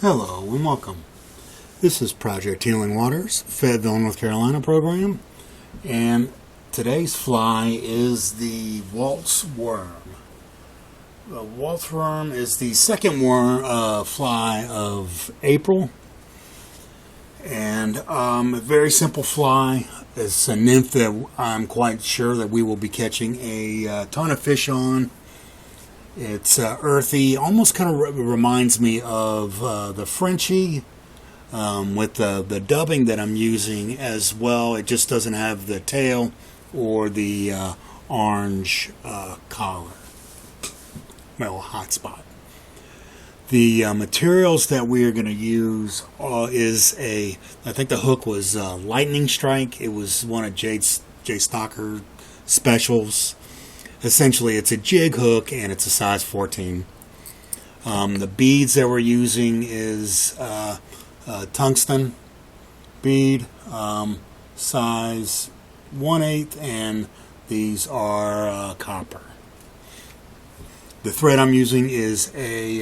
Hello and welcome. This is Project Healing Waters, Fayetteville, North Carolina program, and today's fly is the Walt's worm. The Walt's worm is the second fly of April, and a very simple fly. It's a nymph that I'm quite sure that we will be catching a ton of fish on. It's earthy, almost kind of reminds me of the Frenchie with the dubbing that I'm using as well. It just doesn't have the tail or the orange collar, well, hot spot. The materials that we are going to use I think the hook was Lightning Strike. It was one of J Stocker specials. Essentially, it's a jig hook and it's a size 14. The beads that we're using is tungsten bead, size 1/8, and these are copper. The thread I'm using is a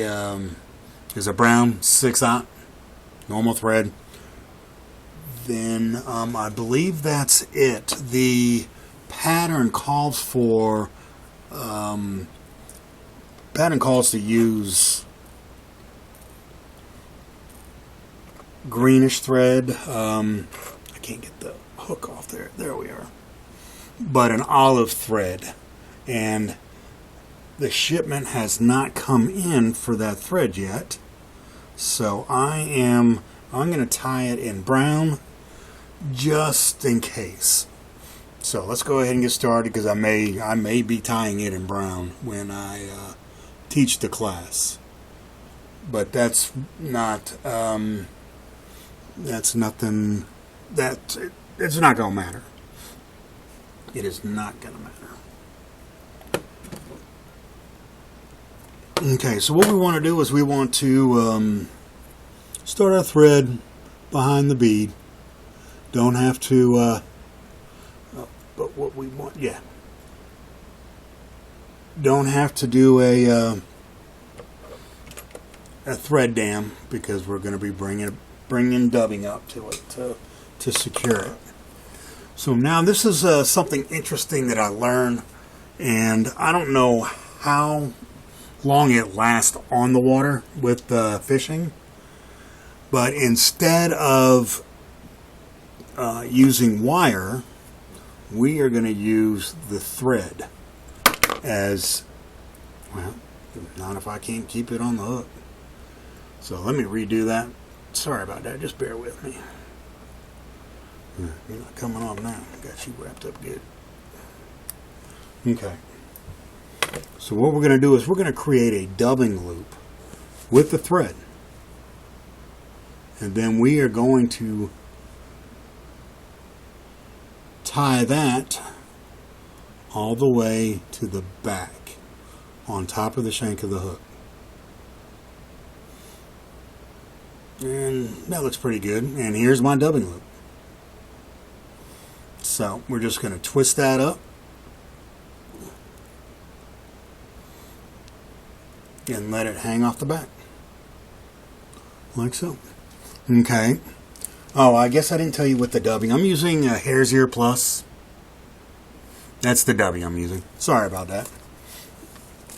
brown 6/0 normal thread. Then I believe that's it. The pattern calls to use greenish thread. I can't get the hook off there. There we are. But an olive thread, and the shipment has not come in for that thread yet. So I'm going to tie it in brown just in case. So let's go ahead and get started, because I may be tying it in brown when I teach the class. But it's not going to matter. It is not going to matter. Okay, so what we want to do is we want to start our thread behind the bead. Don't have to but what we want, don't have to do a thread dam, because we're going to be bringing dubbing up to it to secure it. So now this is something interesting that I learned, and I don't know how long it lasts on the water with fishing, but instead of using wire, we are going to use the thread as, well, not if I can't keep it on the hook. So let me redo that. Sorry about that, just bear with me. You're not coming off now. Got you wrapped up good. Okay. So what we're going to do is we're going to create a dubbing loop with the thread. And then we are going to tie that all the way to the back on top of the shank of the hook. And that looks pretty good. And here's my dubbing loop. So we're just going to twist that up and let it hang off the back like so. Okay. Oh, I guess I didn't tell you what the dubbing. I'm using a Hare's Ear Plus. That's the dubbing I'm using. Sorry about that.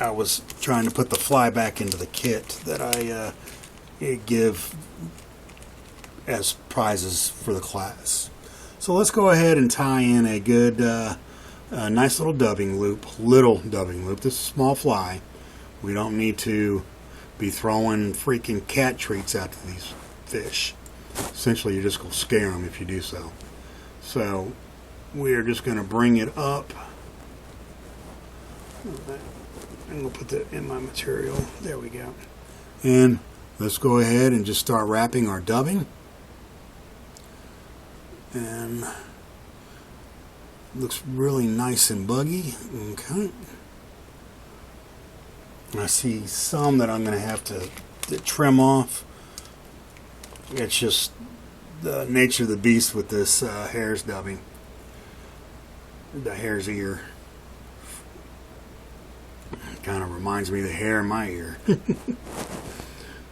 I was trying to put the fly back into the kit that I give as prizes for the class. So let's go ahead and tie in a good, nice little dubbing loop. This is a small fly. We don't need to be throwing freaking cat treats out to these fish. Essentially, you're just going to scare them if you do so. So we're just going to bring it up. I'm going to put that in my material. There we go. And let's go ahead and just start wrapping our dubbing. And looks really nice and buggy. Okay. I see some that I'm going to have to trim off. It's just the nature of the beast with this hare's dubbing. The hare's ear. Kind of reminds me of the hair in my ear.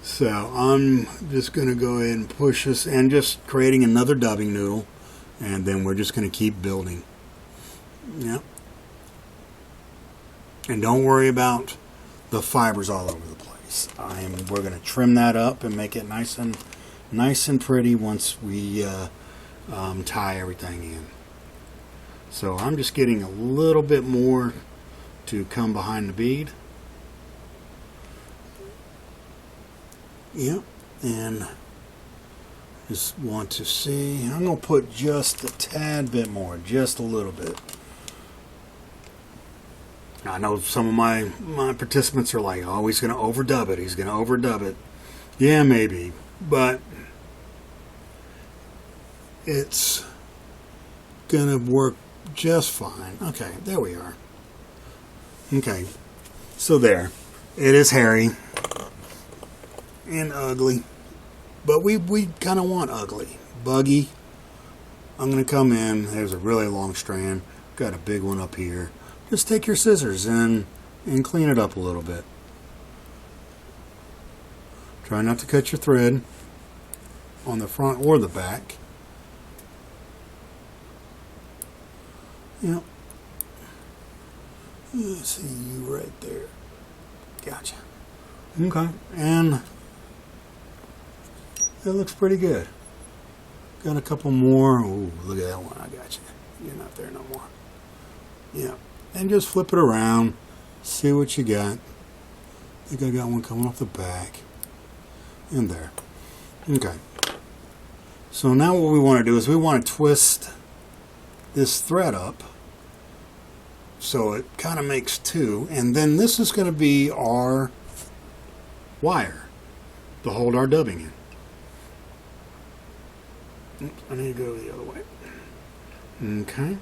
So I'm just going to go ahead and push this and just creating another dubbing noodle, and then we're just going to keep building. Yep. And don't worry about the fibers all over the place. We're going to trim that up and make it nice and pretty once we tie everything in. So I'm just getting a little bit more to come behind the bead. Yep, and just want to see. I'm going to put just a tad bit more, just a little bit. I know some of my participants are like, oh, he's going to overdub it. He's going to overdub it. Yeah, maybe, but it's going to work just fine. Okay, there we are. Okay, so there. It is hairy and ugly, but we kind of want ugly. Buggy. I'm going to come in. There's a really long strand. Got a big one up here. Just take your scissors and clean it up a little bit. Try not to cut your thread on the front or the back. Yep. See you right there. Gotcha. Okay, and it looks pretty good. Got a couple more. Ooh, look at that one. I got you. You're not there no more. Yeah. And just flip it around. See what you got. I think I got one coming off the back. And there. Okay. So now what we want to do is we want to twist this thread up so it kind of makes two. And then this is going to be our wire to hold our dubbing in. Oops, I need to go the other way. Okay.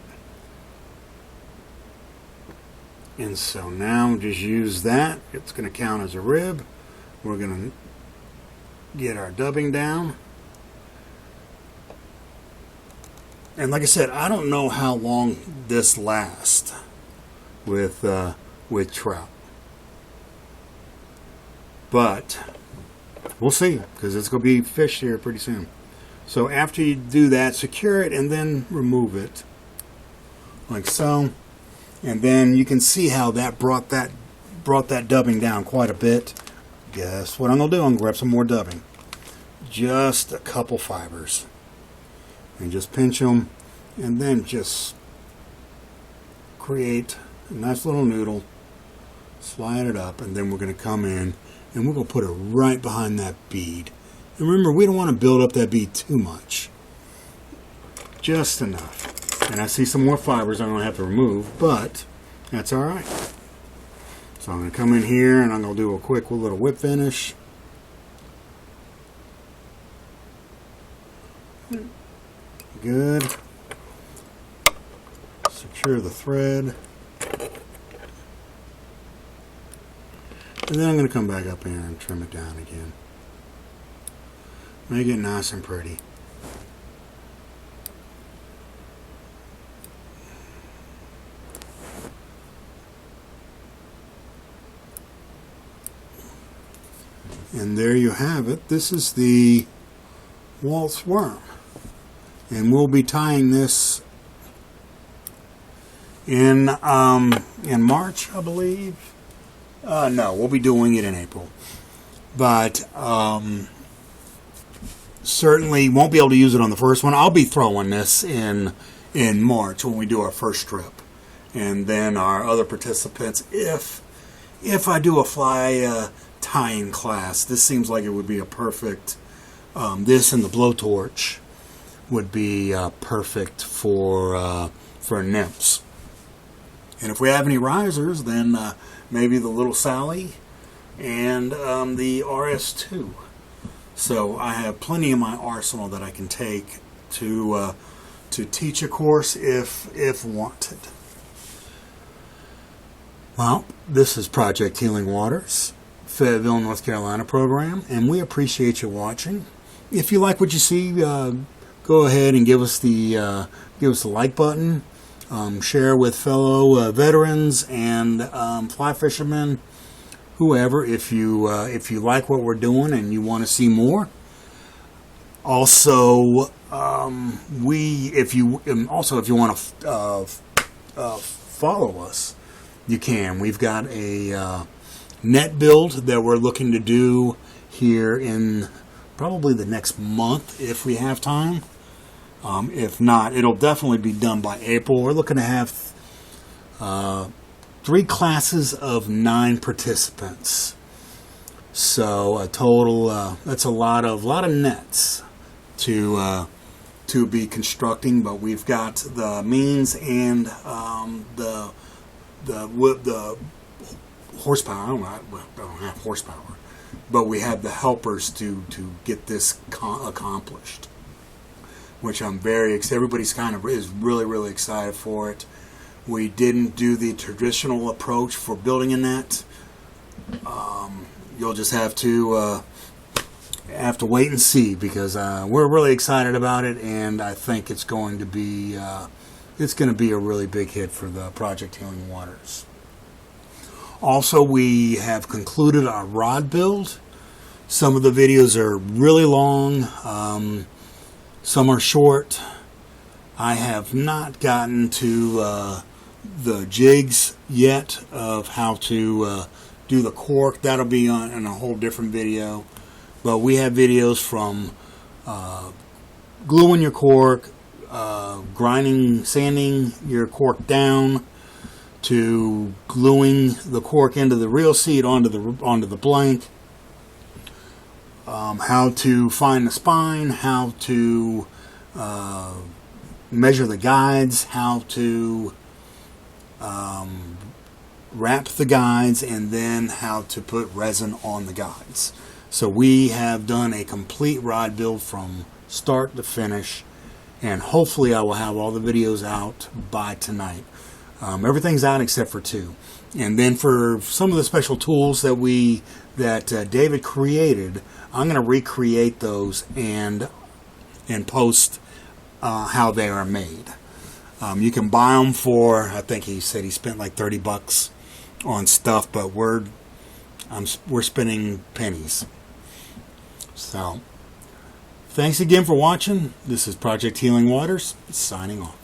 And so now just use that. It's going to count as a rib. We're going to get our dubbing down. And like I said, I don't know how long this lasts with trout. But we'll see, because it's going to be fish here pretty soon. So after you do that, secure it and then remove it like so. And then you can see how that brought that dubbing down quite a bit. Guess what I'm going to do? I'm going to grab some more dubbing. Just a couple fibers. And just pinch them. And then just create a nice little noodle. Slide it up. And then we're going to come in and we're going to put it right behind that bead. And remember, we don't want to build up that bead too much. Just enough. And I see some more fibers I'm going to have to remove, but that's alright. So I'm going to come in here and I'm going to do a quick little whip finish. Good. Secure the thread. And then I'm going to come back up here and trim it down again. Make it nice and pretty. And there you have it. This is the Walt's worm. And we'll be tying this in March, I believe. No, we'll be doing it in April. But certainly won't be able to use it on the first one. I'll be throwing this in March when we do our first trip. And then our other participants, if I do a fly tying class, this seems like it would be a perfect, this and the blowtorch would be perfect for nymphs. And if we have any risers, then maybe the Little Sally and the RS2. So I have plenty in my arsenal that I can take to teach a course if wanted. Well, this is Project Healing Waters, Fayetteville, North Carolina program, and we appreciate you watching. If you like what you see, go ahead and give us the like button. Share with fellow veterans and fly fishermen whoever, if you like what we're doing and you want to see more. Also, if you want to follow us, you can. We've got a net build that we're looking to do here in probably the next month if we have time. If not, it'll definitely be done by April. We're looking to have 3 classes of 9 participants. So a total, that's a lot of nets to be constructing. But we've got the means and the horsepower. I don't have horsepower, but we have the helpers to get this accomplished, which I'm very excited. Everybody's is really excited for it. We didn't do the traditional approach for building a net. You'll just have to wait and see, because we're really excited about it, and I think it's going to be a really big hit for the Project Healing Waters. Also, we have concluded our rod build. Some of the videos are really long. Some are short. I have not gotten to the jigs yet of how to do the cork. That'll be in a whole different video. But we have videos from gluing your cork, grinding, sanding your cork down, to gluing the cork into the reel seat onto the blank. How to find the spine, how to measure the guides, how to wrap the guides, and then how to put resin on the guides. So we have done a complete rod build from start to finish, and hopefully I will have all the videos out by tonight. Everything's out except for 2. And then for some of the special tools that David created, I'm going to recreate those and post how they are made. You can buy them for, I think he said he spent like $30 on stuff, but we're spending pennies. So, thanks again for watching. This is Project Healing Waters, signing off.